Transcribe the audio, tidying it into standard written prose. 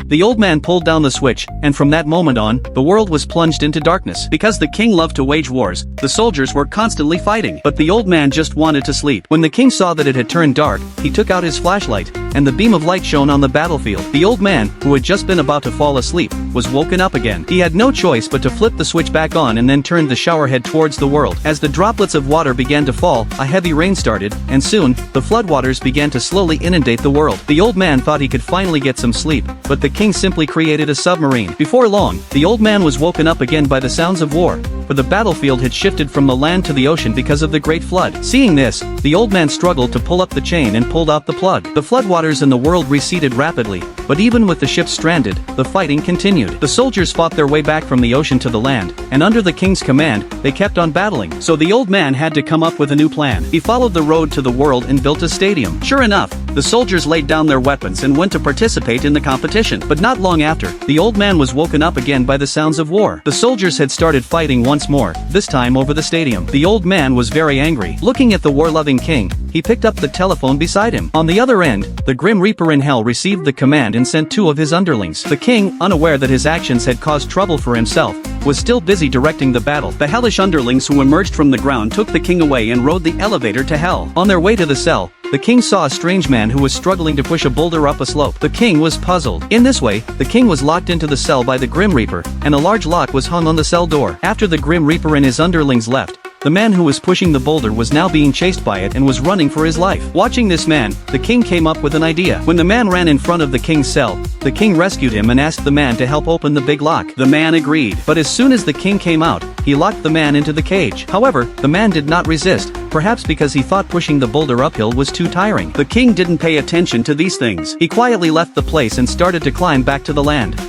The old man pulled down the switch, and from that moment on, the world was plunged into darkness. Because the king loved to wage wars, the soldiers were constantly fighting. But the old man just wanted to sleep. When the king saw that it had turned dark, he took out his flashlight, and the beam of light shone on the battlefield. The old man, who had just been about to fall asleep, was woken up again. He had no choice but to flip the switch back on and then turned the shower head towards the world. As the droplets of water began to fall, a heavy rain started, and soon, the floodwaters began to slowly inundate the world. The old man thought he could finally get some sleep, but the king simply created a submarine. Before long, the old man was woken up again by the sounds of war, for the battlefield had shifted from the land to the ocean because of the great flood. Seeing this, the old man struggled to pull up the chain and pulled out the plug. The floodwaters in the world receded rapidly, but even with the ship stranded, the fighting continued. The soldiers fought their way back from the ocean to the land, and under the king's command, they kept on battling. So the old man had to come up with a new plan. He followed the road to the world and built a stadium. Sure enough, the soldiers laid down their weapons and went to participate in the competition. But not long after, the old man was woken up again by the sounds of war. The soldiers had started fighting once more, this time over the stadium. The old man was very angry. Looking at the war-loving king, he picked up the telephone beside him. On the other end, the Grim Reaper in hell received the command and sent 2 of his underlings. The king, unaware that his actions had caused trouble for himself, was still busy directing the battle. The hellish underlings who emerged from the ground took the king away and rode the elevator to hell. On their way to the cell, the king saw a strange man who was struggling to push a boulder up a slope. The king was puzzled. In this way, the king was locked into the cell by the Grim Reaper, and a large lock was hung on the cell door. After the Grim Reaper and his underlings left, the man who was pushing the boulder was now being chased by it and was running for his life. Watching this man, the king came up with an idea. When the man ran in front of the king's cell, the king rescued him and asked the man to help open the big lock. The man agreed. But as soon as the king came out, he locked the man into the cage. However, the man did not resist, perhaps because he thought pushing the boulder uphill was too tiring. The king didn't pay attention to these things. He quietly left the place and started to climb back to the land.